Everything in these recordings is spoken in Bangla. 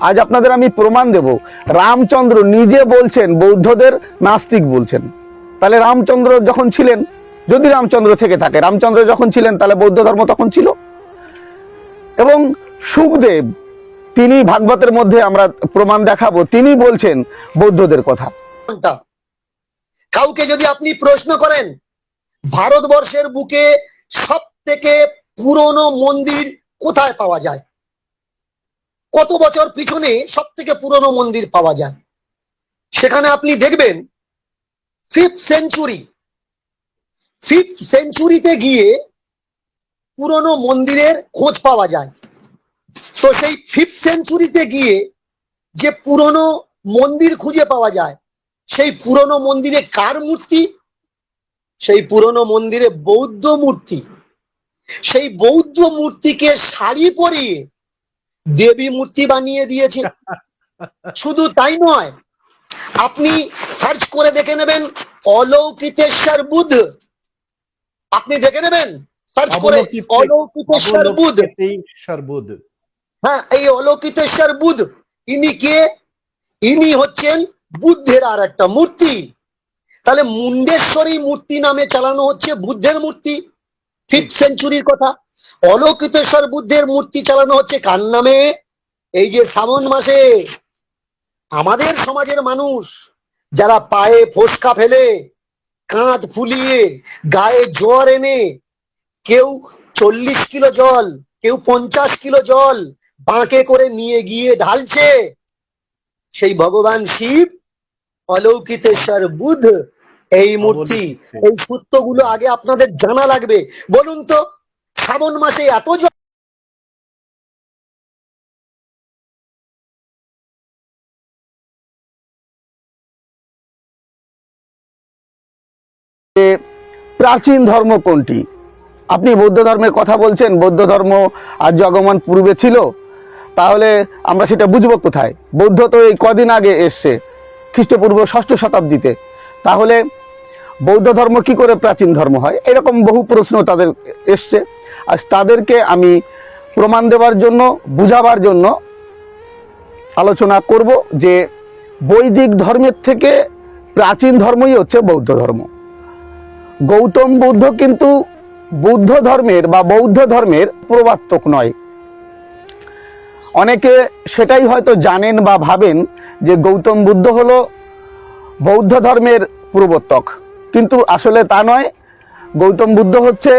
আজ আপনাদের আমি প্রমাণ দেব, রামচন্দ্র নিজে বলছেন বৌদ্ধদের নাস্তিক বলছেন। তাহলে রামচন্দ্র যখন ছিলেন, যদি রামচন্দ্র থেকে থাকে, রামচন্দ্র যখন ছিলেন তাহলে বৌদ্ধ ধর্ম তখন ছিল। এবং সুখদেব তিনি ভাগবতের মধ্যে আমরা প্রমাণ দেখাবো, তিনি বলছেন বৌদ্ধদের কথা। কাউকে যদি আপনি প্রশ্ন করেন ভারতবর্ষের বুকে সব থেকে পুরনো মন্দির কোথায় পাওয়া যায়, কত বছর পিছনে সব থেকে পুরনো মন্দির পাওয়া যায়, সেখানে আপনি দেখবেন 5th সেঞ্চুরিতে গিয়ে পুরনো মন্দিরের খোঁজ পাওয়া যায়। তো সেই 5th সেঞ্চুরিতে গিয়ে যে পুরনো মন্দির খুঁজে পাওয়া যায়, সেই পুরনো মন্দিরে কার মূর্তি? সেই পুরনো মন্দিরে বৌদ্ধ মূর্তি। সেই বৌদ্ধ মূর্তিকে শাড়ি পরিয়ে দেবী মূর্তি বানিয়ে দিয়েছে। শুধু তাই নয়, আপনি সার্চ করে দেখে নেবেন অলৌকিতেশ্বর বুদ্ধ, আপনি দেখে নেবেন সার্চ করে অলৌকিতেশ্বর বুদ্ধ। হ্যাঁ, এই অলৌকিতেশ্বর বুদ্ধ ইনি কে? ইনি হচ্ছেন বুদ্ধের আর একটা মূর্তি। তাহলে মুন্ডেশ্বরী মূর্তি নামে চালানো হচ্ছে বুদ্ধের মূর্তি, 5th সেঞ্চুরির কথা। অলৌকিতেশ্বর বুদ্ধের মূর্তি চালানো হচ্ছে কার নামে? এই যে শ্রাবণ মাসে আমাদের সমাজের মানুষ যারা পায়ে ফোসকা ফেলে, কাঁধ ফুলিয়ে, গায়ে জ্বর এনে, কেউ 40 কিলো জল, কেউ 50 কিলো জল বাঁকে করে নিয়ে গিয়ে ঢালছে, সেই ভগবান শিব অলৌকিতেশ্বর বুদ্ধ এই মূর্তি। এই সূত্রগুলো আগে আপনাদের জানা লাগবে। বলুন তো, শ্রাবণ মাসে এত প্রাচীন ধর্ম কোনটি? আপনি বৌদ্ধ ধর্মের কথা বলছেন, বৌদ্ধ ধর্ম আর্য আগমন পূর্বে ছিল, তাহলে আমরা সেটা বুঝবো কোথায়? বৌদ্ধ তো এই কদিন আগে এসছে, খ্রিস্টপূর্ব 6ষ্ঠ শতাব্দীতে। তাহলে বৌদ্ধ ধর্ম কি করে প্রাচীন ধর্ম হয়? এরকম বহু প্রশ্ন তাদের এসছে। আর তাদেরকে আমি প্রমাণ দেওয়ার জন্য, বুঝাবার জন্য আলোচনা করব যে বৈদিক ধর্মের থেকে প্রাচীন ধর্মই হচ্ছে বৌদ্ধ ধর্ম। গৌতম বুদ্ধ কিন্তু বুদ্ধ ধর্মের বা বৌদ্ধ ধর্মের প্রবর্তক নয়। অনেকে সেটাই হয়তো জানেন বা ভাবেন যে গৌতম বুদ্ধ হলো বৌদ্ধ ধর্মের প্রবর্তক, কিন্তু আসলে তা নয়। গৌতম বুদ্ধ হচ্ছে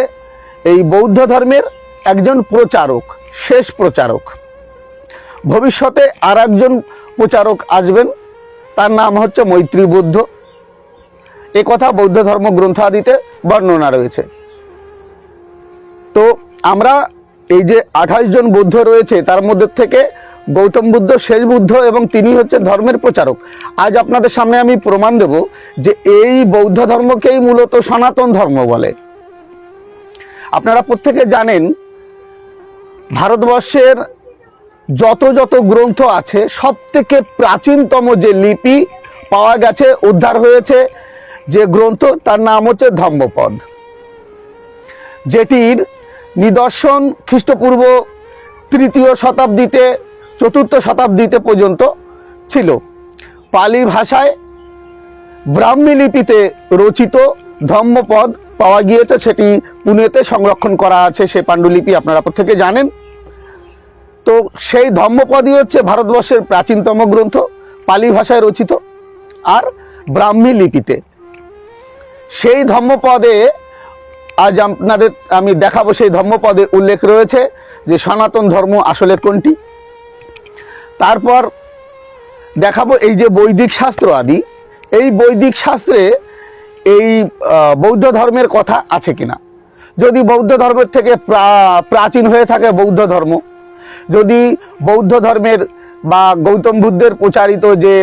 এই বৌদ্ধ ধর্মের একজন প্রচারক, শেষ প্রচারক। ভবিষ্যতে আর একজন প্রচারক আসবেন, তার নাম হচ্ছে মৈত্রী বুদ্ধ। এ কথা বৌদ্ধ ধর্ম গ্রন্থাদিতে বর্ণনা রয়েছে। তো আমরা এই যে 28 জন বুদ্ধ রয়েছে, তার মধ্যে থেকে গৌতম বুদ্ধ শেষ বুদ্ধ এবং তিনি হচ্ছে ধর্মের প্রচারক। আজ আপনাদের সামনে আমি প্রমাণ দেব যে এই বৌদ্ধ ধর্মকেই মূলত সনাতন ধর্ম বলে। আপনারা প্রত্যেকে জানেন ভারতবর্ষের যত যত গ্রন্থ আছে, সব থেকে প্রাচীনতম যে লিপি পাওয়া গেছে, উদ্ধার হয়েছে যে গ্রন্থ, তার নাম হচ্ছে ধম্মপদ, যেটির নিদর্শন খ্রিস্টপূর্ব 3য় শতাব্দীতে, 4র্থ শতাব্দীতে পর্যন্ত ছিল। পালি ভাষায় ব্রাহ্মী লিপিতে রচিত ধম্মপদ পাওয়া গিয়েছে, সেটি পুনেতে সংরক্ষণ করা আছে, সে পাণ্ডুলিপি আপনারা প্রত্যেকে জানেন। তো সেই ধম্মপদই হচ্ছে ভারতবর্ষের প্রাচীনতম গ্রন্থ, পালি ভাষায় রচিত আর ব্রাহ্মী লিপিতে। সেই ধম্মপদে আজ আপনাদের আমি দেখাবো, সেই ধম্মপদে উল্লেখ রয়েছে যে সনাতন ধর্ম আসলে কোনটি। তারপর দেখাবো এই যে বৈদিক শাস্ত্র আদি, এই বৈদিক শাস্ত্রে এই বৌদ্ধ ধর্মের কথা আছে কিনা। যদি বৌদ্ধ ধর্মের থেকে প্রাচীন হয়ে থাকে বৌদ্ধ ধর্ম, যদি বৌদ্ধ ধর্মের বা গৌতম বুদ্ধের প্রচারিত যে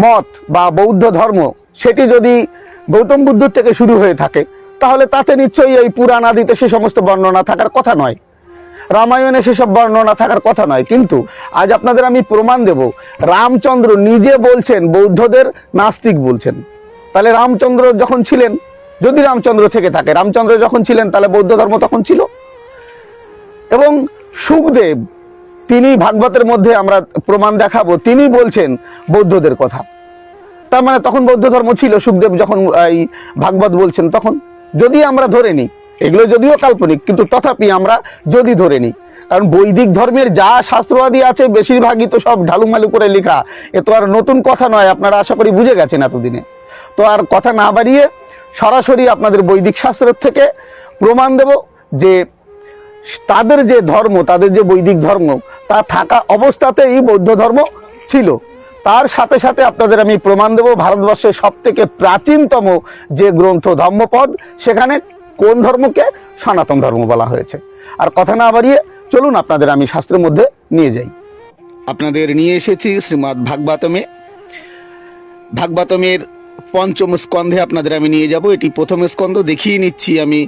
মত বা বৌদ্ধ ধর্ম, সেটি যদি গৌতম বুদ্ধ থেকে শুরু হয়ে থাকে, তাহলে তাতে নিশ্চয়ই এই পুরাণ আদিতে সে সমস্ত বর্ণনা থাকার কথা নয়, রামায়ণে সেসব বর্ণনা থাকার কথা নয়। কিন্তু আজ আপনাদের আমি প্রমাণ দেব, রামচন্দ্র নিজে বলছেন বৌদ্ধদের নাস্তিক বলছেন। তাহলে রামচন্দ্র যখন ছিলেন, যদি রামচন্দ্র থেকে থাকে, রামচন্দ্র যখন ছিলেন তাহলে বৌদ্ধ ধর্ম তখন ছিল। এবং সুখদেব তিনি ভাগবতের মধ্যে আমরা প্রমাণ দেখাবো তিনি বলছেন বৌদ্ধদের কথা। তার মানে তখন বৌদ্ধ ধর্ম ছিল, সুখদেব যখন এই ভাগবত বলছেন তখন। যদি আমরা ধরে নিই, এগুলো যদিও কাল্পনিক, কিন্তু তথাপি আমরা যদি ধরে নিই, কারণ বৈদিক ধর্মের যা শাস্ত্রবাদী আছে বেশিরভাগই তো সব ঢালুমালু করে লেখা, এ তো আর নতুন কথা নয়, আপনারা আশা করি বুঝে গেছেন এতদিনে। তো আর কথা না বাড়িয়ে সরাসরি আপনাদের বৈদিক শাস্ত্রের থেকে প্রমাণ দেব যে তাদের যে ধর্ম, তাদের যে বৈদিক ধর্ম, তা থাকা অবস্থাতেই বৌদ্ধ ধর্ম ছিল। তার সাথে সাথে আপনাদের আমি প্রমাণ দেব ভারতবর্ষের সব থেকে প্রাচীনতম যে গ্রন্থ ধম্মপদ, সেখানে কোন ধর্মকে সনাতন ধর্ম বলা হয়েছে। আর কথা না বাড়িয়ে চলুন আপনাদের আমি শাস্ত্রের মধ্যে নিয়ে যাই। আপনাদের নিয়ে এসেছি শ্রীমদ্ ভাগবতমে। ভাগবতমের পঞ্চম স্কন্ধে আপনাদের আমি নিয়ে যাব। এটি প্রথম স্কন্ধ, দেখিয়ে নিচ্ছি আমি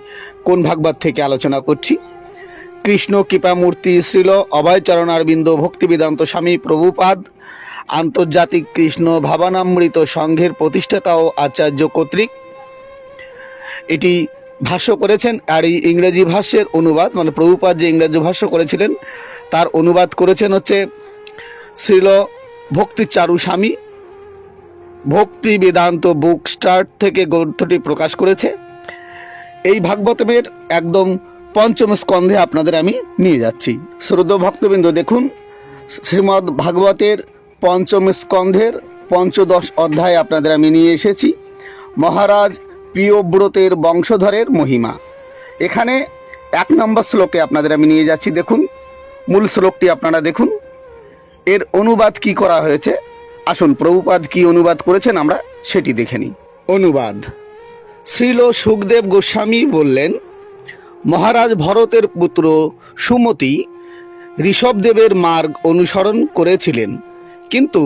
কোন ভাগবত থেকে আলোচনা করছি। কৃষ্ণ কৃপামূর্তি শ্রীল অভয়চরণ অরবিন্দ ভক্তি বেদান্ত স্বামী প্রভুপাদ আন্তর্জাতিক কৃষ্ণ ভাবানামৃত সংঘের প্রতিষ্ঠাতা ও আচার্য কর্তৃক এটি ভাষ্য করেছেন। আর এই ইংরেজি ভাষ্যের অনুবাদ, মানে প্রভুপাদ যে ইংরেজি ভাষ্য করেছিলেন তার অনুবাদ করেছেন হচ্ছে শ্রীল ভক্তিচারু স্বামী। ভক্তি বেদান্ত বুক স্টার্ট থেকে গ্রন্থটি প্রকাশ করেছে। এই ভাগবতমের একদম পঞ্চম স্কন্ধে আপনাদের আমি নিয়ে যাচ্ছি। শ্রদ্ধেয় ভক্তবৃন্দ, দেখুন শ্রীমদ্ ভাগবতের পঞ্চম স্কন্ধের পঞ্চদশ অধ্যায় আপনাদের আমি নিয়ে এসেছি। মহারাজ প্রিয়ব্রতের বংশধরের মহিমা। এখানে 1 নম্বর শ্লোকে আপনাদের আমি নিয়ে যাচ্ছি। দেখুন মূল শ্লোকটি আপনারা দেখুন, এর অনুবাদ কি করা হয়েছে। আসুন প্রভুপাদ কি অনুবাদ করেছেন আমরা সেটি দেখে নিই। অনুবাদ: শ্রীল সুখদেব গোস্বামী বললেন, মহারাজ ভরতের পুত্র সুমতি ঋষভদেবের মার্গ অনুসরণ করেছিলেন, কিন্তু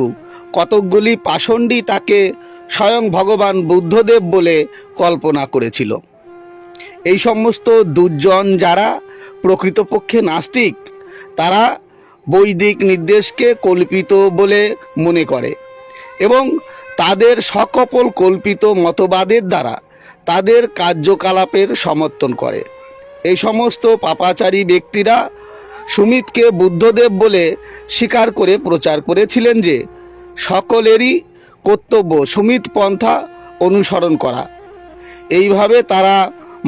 কতকগুলি পাষণ্ডী তাকে স্বয়ং ভগবান বুদ্ধদেব বলে কল্পনা করেছিল। এই সমস্ত দুর্জন যারা প্রকৃতপক্ষে নাস্তিক, তারা বৈদিক নির্দেশকে কল্পিত বলে মনে করে এবং তাদের সকপল কল্পিত মতবাদের দ্বারা তাদের কার্যকলাপের সমর্থন করে। এই সমস্ত পাপাচারী ব্যক্তিরা সুমিতকে বুদ্ধদেব বলে স্বীকার করে প্রচার করেছিলেন যে সকলেরই কর্তব্য সুমিত পন্থা অনুসরণ করা। এইভাবে তারা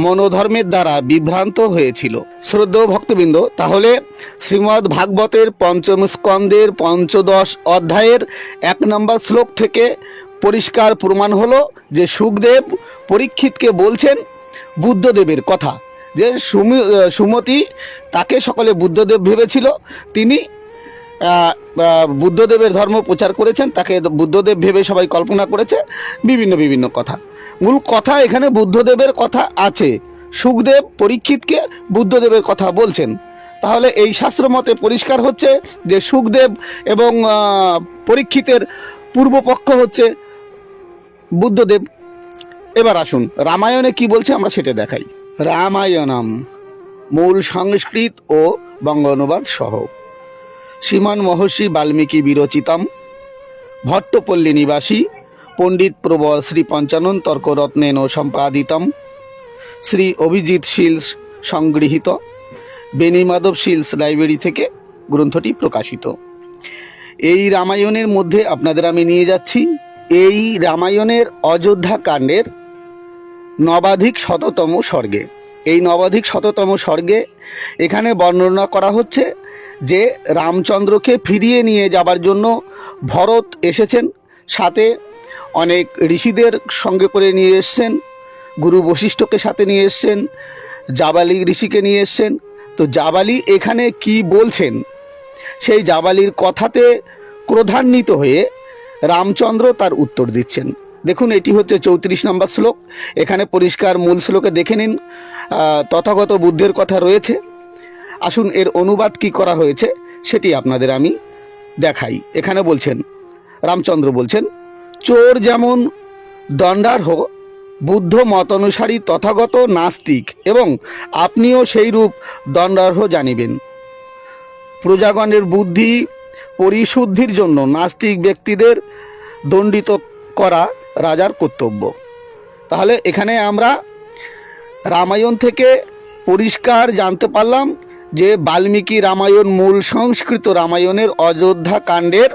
মনোধর্মের দ্বারা বিভ্রান্ত হয়েছিল। শ্রদ্ধেয় ভক্তবৃন্দ, তাহলে শ্রীমদ্ ভাগবতের পঞ্চম স্কন্ধের পঞ্চদশ অধ্যায়ের 1 নম্বর শ্লোক থেকে পরিষ্কার প্রমাণ হলো যে সুখদেব পরীক্ষিতকে বলছেন বুদ্ধদেবের কথা, যে সুমতি তাকে সকলে বুদ্ধদেব ভেবেছিল, তিনি বুদ্ধদেবের ধর্ম প্রচার করেছেন, তাকে বুদ্ধদেব ভেবে সবাই কল্পনা করেছে বিভিন্ন কথা। মূল কথা এখানে বুদ্ধদেবের কথা আছে, সুখদেব পরীক্ষিতকে বুদ্ধদেবের কথা বলছেন। তাহলে এই শাস্ত্র মতে পরিষ্কার হচ্ছে যে সুখদেব এবং পরীক্ষিতের পূর্বপক্ষ হচ্ছে বুদ্ধদেব। এবার আসুন রামায়ণে কি বলছে আমরা সেটা দেখাই। রামায়ণম মূল সংস্কৃত ও বঙ্গ অনুবাদ সহ শ্রীমান মহর্ষি বাল্মীকি বিরচিতম ভট্টপল্লী নিবাসী পণ্ডিত প্রবর শ্রী পঞ্চানন তর্করত্নেন সম্পাদিতম শ্রী অভিজিৎ শিলস সংগৃহীত বেনি মাধব শিলস লাইব্রেরি থেকে গ্রন্থটি প্রকাশিত। এই রামায়ণের মধ্যে আপনাদের আমি নিয়ে যাচ্ছি এই রামায়ণের অযোধ্যা কাণ্ডের নবাধিক শততম স্বর্গে। এই নবাধিক শততম স্বর্গে এখানে বর্ণনা করা হচ্ছে যে রামচন্দ্রকে ফিরিয়ে নিয়ে যাবার জন্য ভরত এসেছেন, সাথে অনেক ঋষিদের সঙ্গে করে নিয়ে এসছেন, গুরু বশিষ্ঠকে সাথে নিয়ে এসছেন, জাবালি ঋষিকে নিয়ে এসছেন। তো জাবালি এখানে কি বলছেন, সেই জাবালির কথাতে ক্রোধান্বিত হয়ে রামচন্দ্র তার উত্তর দিচ্ছেন। দেখুন এটি হচ্ছে 34 নম্বর শ্লোক। এখানে পরিষ্কার মূল শ্লোকে দেখে নিন তথাগত বুদ্ধের কথা রয়েছে। আসুন এর অনুবাদ কি করা হয়েছে সেটি আপনাদের আমি দেখাই। এখানে বলছেন, রামচন্দ্র বলছেন, চোর যেমন দণ্ডার্হ, বুদ্ধ মত অনুসারী তথাগত নাস্তিক এবং আপনিও সেই রূপ দণ্ডার্হ জানিবেন। প্রজাগণের বুদ্ধি পরিশুদ্ধির জন্য নাস্তিক ব্যক্তিদের দণ্ডিত করা রাজার কর্তব্য। তাহলে এখানে আমরা রামায়ণ থেকে পরিষ্কার জানতে পারলাম যে বাল্মীকি রামায়ণ মূল সংস্কৃত রামায়ণের অযোধ্যা কাণ্ডের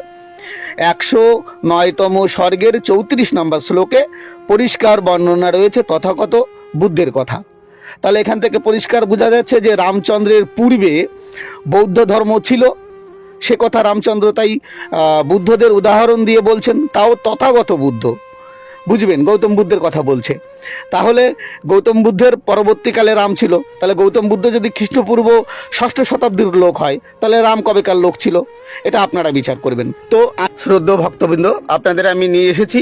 109তম সর্গের 34 নম্বর শ্লোকে পরিষ্কার বর্ণনা রয়েছে তথাগত বুদ্ধের কথা। তাহলে এখান থেকে পরিষ্কার বোঝা যাচ্ছে যে রামচন্দ্রের পূর্বে বৌদ্ধ ধর্ম ছিল, সে কথা রামচন্দ্র তাই বুদ্ধদের উদাহরণ দিয়ে বলছেন, তাও তথাগত বুদ্ধ, বুঝবেন গৌতম বুদ্ধের কথা বলছে। তাহলে গৌতম বুদ্ধের পরবর্তীকালে রাম ছিল, তাহলে গৌতম বুদ্ধ যদি খ্রিস্টপূর্ব 6ষ্ঠ শতাব্দীর লোক হয়, তাহলে রাম কবেকার লোক ছিল, এটা আপনারা বিচার করবেন। তো শ্রদ্ধেয় ভক্তবৃন্দ, আপনাদের আমি নিয়ে এসেছি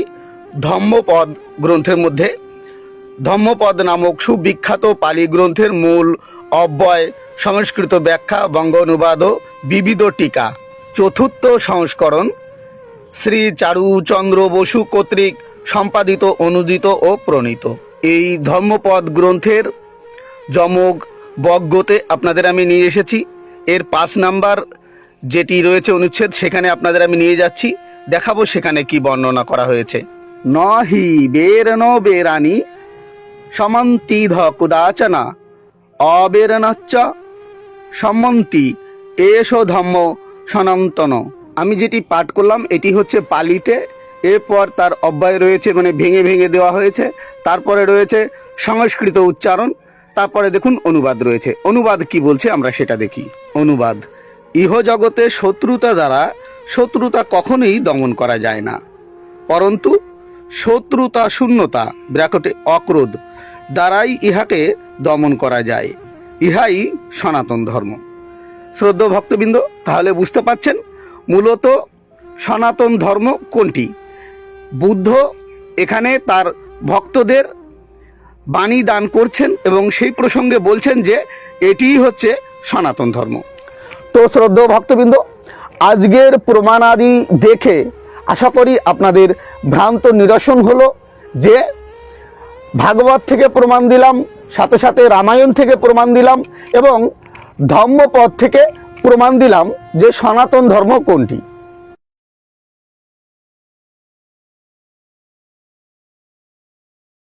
ধম্মপদ গ্রন্থের মধ্যে। ধম্মপদ নামক সুবিখ্যাত পালি গ্রন্থের মূল অব্যয় সংস্কৃত ব্যাখ্যা, বঙ্গ অনুবাদ ও বিবিধ টিকা, 4র্থ সংস্করণ, শ্রী চারুচন্দ্র বসু কর্তৃক সম্পাদিত, অনুদিত ও প্রণীত। এই ধর্মপদ গ্রন্থের যমক বজ্ঞতে আপনাদের আমি নিয়ে এসেছি। এর 5 নাম্বার যেটি রয়েছে অনুচ্ছেদ, সেখানে আপনাদের আমি নিয়ে যাচ্ছি, দেখাবো সেখানে কি বর্ণনা করা হয়েছে। ন হি বেরন বেরানি সমন্তিধ কুদাচনা অবেরনচ্চ সম্মন্তি এষ ধম্ম সনাতন। আমি যেটি পাঠ করলাম এটি হচ্ছে পালিতে, এরপর তার অব্যয় রয়েছে, মানে ভেঙে ভেঙে দেওয়া হয়েছে, তারপরে রয়েছে সংস্কৃত উচ্চারণ, তারপরে দেখুন অনুবাদ রয়েছে। অনুবাদ কি বলছে আমরা সেটা দেখি। অনুবাদ: ইহ জগতে শত্রুতা দ্বারা শত্রুতা কখনোই দমন করা যায় না, পরন্তু শত্রুতা শূন্যতা ব্র্যাকেটে অক্রোধ দ্বারাই ইহাকে দমন করা যায়, ইহাই সনাতন ধর্ম। শ্রদ্ধেয় ভক্তবৃন্দ, তাহলে বুঝতে পাচ্ছেন মূলত সনাতন ধর্ম কোনটি। বুদ্ধ এখানে তার ভক্তদের বাণী দান করছেন এবং সেই প্রসঙ্গে বলছেন যে এটিই হচ্ছে সনাতন ধর্ম। তো শ্রদ্ধেয় ভক্তবৃন্দ, আজকের প্রমাণাদি দেখে আশা করি আপনাদের ভ্রান্ত নিরসন হলো যে ভাগবত থেকে প্রমাণ দিলাম, সাথে সাথে রামায়ণ থেকে প্রমাণ দিলাম এবং ধম্মপদ থেকে প্রমাণ দিলাম যে সনাতন ধর্ম কোনটি।